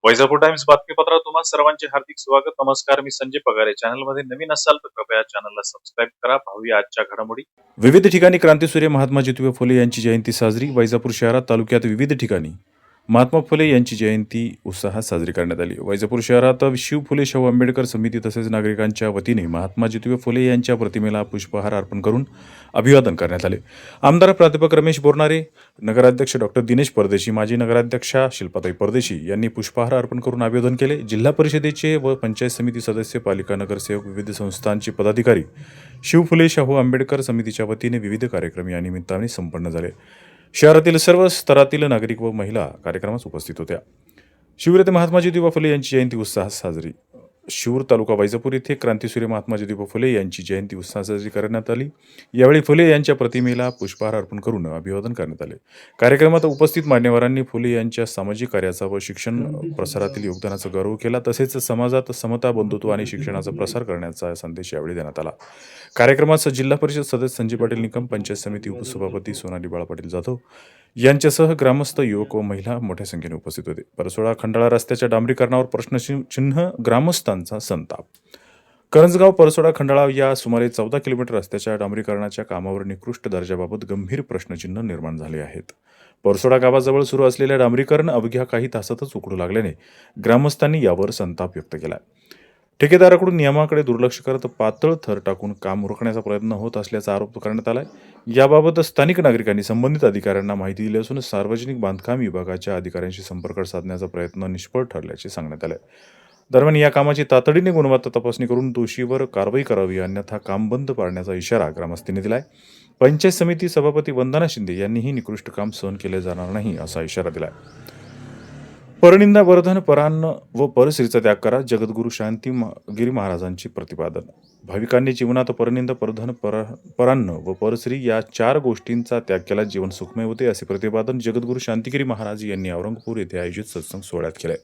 Vaijapur times बातमीपत्रात तुम्हा सर्वांचे हार्दिक स्वागत. नमस्कार, मी संजय पगारे. चॅनलमध्ये नवीन असाल तर कृपया चॅनलला सबस्क्राईब करा. पाहूया आजच्या घडामोडी. विविध ठिकाणी क्रांतीसूर्य महात्मा ज्योतिबा फुले यांची जयंती साजरी. वैजापूर शहरात तालुक्यात विविध ठिकाणी महात्मा फुले यांची जयंती उत्साहात साजरी करण्यात आली. वैजापूर शहरात शिव फुले शाहू आंबेडकर समिती तसेच नागरिकांच्या वतीने महात्मा ज्योतिबा फुले यांच्या प्रतिमेला पुष्पहार अर्पण करून अभिवादन करण्यात आले. आमदार प्राध्यापक रमेश बोरनारे, नगराध्यक्ष डॉक्टर दिनेश परदेशी, माजी नगराध्यक्षा शिल्पाताई परदेशी यांनी पुष्पहार अर्पण करून अभिवादन केले. जिल्हा परिषदेचे व पंचायत समिती सदस्य, पालिका नगरसेवक, विविध संस्थांचे पदाधिकारी, शिव फुले शाहू आंबेडकर समितीच्या वतीने विविध कार्यक्रम या निमित्ताने संपन्न झाले. शहरातील सर्व स्तरातील नागरिक व महिला कार्यक्रमास उपस्थित होत्या. शिवूर येथे महात्मा ज्योतिबा फुले यांची जयंती उत्साहात साजरी. शिवूर तालुका वैजापूर येथे क्रांतीसूर्य महात्मा ज्योतिबा फुले यांची जयंती उत्साहात साजरी करण्यात आली. यावेळी फुले यांच्या प्रतिमेला पुष्पहार अर्पण करून अभिवादन करण्यात आले. कार्यक्रमात उपस्थित मान्यवरांनी फुले यांच्या सामाजिक कार्याचा व शिक्षण प्रसारातील योगदानाचा गौरव केला. तसेच समाजात समता, बंधुत्व आणि शिक्षणाचा प्रसार करण्याचा संदेश यावेळी देण्यात आला. कार्यक्रमात जिल्हा परिषद सदस्य संजय पाटील निकम, पंचायत समिती उपसभापती सोनाली बाळा पाटील जाधव यांच्यासह ग्रामस्थ, युवक व महिला मोठ्या संख्येने उपस्थित होते. परसोडा खंडाळा रस्त्याच्या डांबरीकरणावर प्रश्नचिन्ह, ग्रामस्थांचा संताप. करंजगाव परसोडा खंडाळा या सुमारे 14 किलोमीटर रस्त्याच्या डांबरीकरणाच्या कामावर निकृष्ट दर्जाबाबत गंभीर प्रश्नचिन्ह निर्माण झाले आहेत. परसोडा गावाजवळ सुरू असलेल्या डांबरीकरण अवघ्या काही तासातच उकडू लागल्याने ग्रामस्थांनी यावर संताप व्यक्त केला. ठेकेदाराकडून नियमाकडे दुर्लक्ष करत पातळ थर टाकून काम उरकण्याचा प्रयत्न होत असल्याचा आरोप करण्यात आलाय. याबाबत स्थानिक नागरिकांनी संबंधित अधिकाऱ्यांना माहिती दिली असून सार्वजनिक बांधकाम विभागाच्या अधिकाऱ्यांशी संपर्क साधण्याचा प्रयत्न निष्फळ ठरल्याचे सांगण्यात आले. दरम्यान या कामाची तातडीने गुणवत्ता तपासणी करून दोषीवर कारवाई करावी, अन्यथा काम बंद पाडण्याचा इशारा ग्रामस्थांनी दिलाय. पंचायत समिती सभापती वंदना शिंदे यांनीही निकृष्ट काम सहन केले जाणार नाही असा इशारा दिलाय. परनिंदा वर्धन, परान्न व परश्रीचा त्याग करा, जगद्गुरू शांतीगिरी महाराजांचे प्रतिपादन. भाविकांनी जीवनात परनिंदा, परधन, परान्न व परश्री या 4 गोष्टींचा त्याग केला जीवन सुखमय होते, असे प्रतिपादन जगद्गुरू शांतिगिरी महाराज यांनी औरंगपूर येथे आयोजित सत्संग सोहळ्यात केले.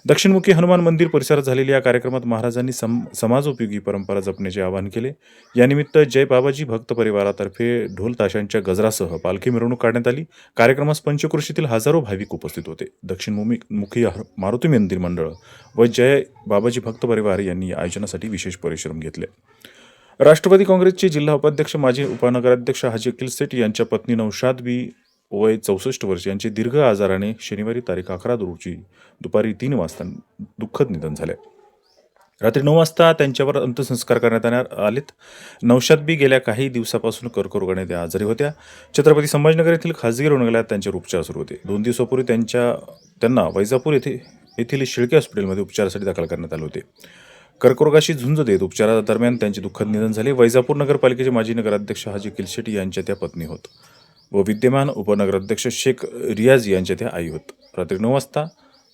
दक्षिणमुखी हनुमान मंदिर परिसरात झालेल्या या कार्यक्रमात महाराजांनी समाजोपयोगी परंपरा जपण्याचे आवाहन केले. यानिमित्त जय बाबाजी भक्त परिवारातर्फे ढोल ताशांच्या गजरासह पालखी मिरवणूक काढण्यात आली. कार्यक्रमास पंचक्रोशीतील हजारो भाविक उपस्थित होते. दक्षिणमुखी मारुती मंदिर मंडळ व जय बाबाजी भक्त परिवार यांनी या आयोजनासाठी विशेष परिश्रम घेतले. राष्ट्रवादी काँग्रेसचे जिल्हा उपाध्यक्ष, माजी उपनगराध्यक्ष हाजी अकील सेठ यांच्या पत्नी नौशाद बी, वय 64 वर्ष यांचे दीर्घ आजाराने शनिवारी तारीख 11 रोजी दुपारी 3 वाजता दुःखद निधन झाले. रात्री 9 वाजता त्यांच्यावर अंत्यसंस्कार करण्यात आलेत. नौशाद बी गेल्या काही दिवसापासून कर्करोगाने त्या आजारी होत्या. छत्रपती संभाजीनगर येथील खासगी रुग्णालयात त्यांच्यावर उपचार सुरू होते. 2 दिवसापूर्वी त्यांना वैजापूर येथील शिळके हॉस्पिटलमध्ये उपचारासाठी दाखल करण्यात आले होते. कर्करोगाशी झुंज देत उपचारादरम्यान त्यांचे दुःखद निधन झाले. वैजापूर नगरपालिकेचे माजी नगराध्यक्ष हाजी अकील सेठ यांच्या त्या पत्नी होत व विद्यमान उपनगराध्यक्ष शेख रियाज यांच्या त्या आई होत. रात्री 9 वाजता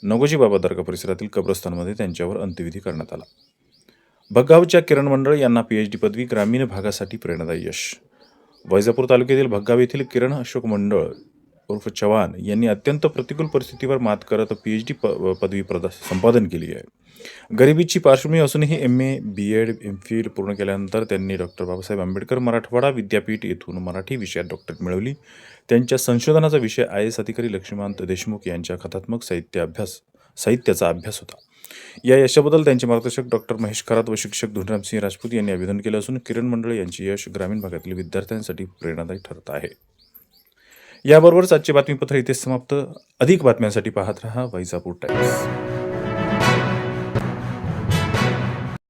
नगोजी बाबा दर्गा परिसरातील कब्रस्थानमध्ये त्यांच्यावर अंत्यविधी करण्यात आला. भग्गावच्या किरण मंडळ यांना PhD पदवी, ग्रामीण भागासाठी प्रेरणादायी यश. वैजापूर तालुक्यातील भग्गाव येथील किरण अशोक मंडळ उर्फ चव्हाण यांनी अत्यंत प्रतिकूल परिस्थितीवर मात करत PhD पदवी संपादन केली आहे. गरिबीची पार्श्वभूमी असूनही MA, BEd, MPhil पूर्ण केल्यानंतर त्यांनी डॉक्टर बाबासाहेब आंबेडकर मराठवाडा विद्यापीठ येथून मराठी विषयात डॉक्टरेट मिळवली. त्यांच्या संशोधनाचा विषय IAS अधिकारी लक्ष्मीकांत देशमुख यांच्या कथात्मक साहित्याचा अभ्यास होता. या यशाबद्दल त्यांचे मार्गदर्शक डॉक्टर महेश खरात व शिक्षक धुंडरामसिंह राजपूत यांनी अभिनंदन केले असून किरण मंडळ यांचे यश ग्रामीण भागातील विद्यार्थ्यांसाठी प्रेरणादायी ठरत आहे. याबरोबरच आजचे बातमीपत्र इथे समाप्त. अधिक बातम्यांसाठी पाहत रहा वैजापूर टाइम्स.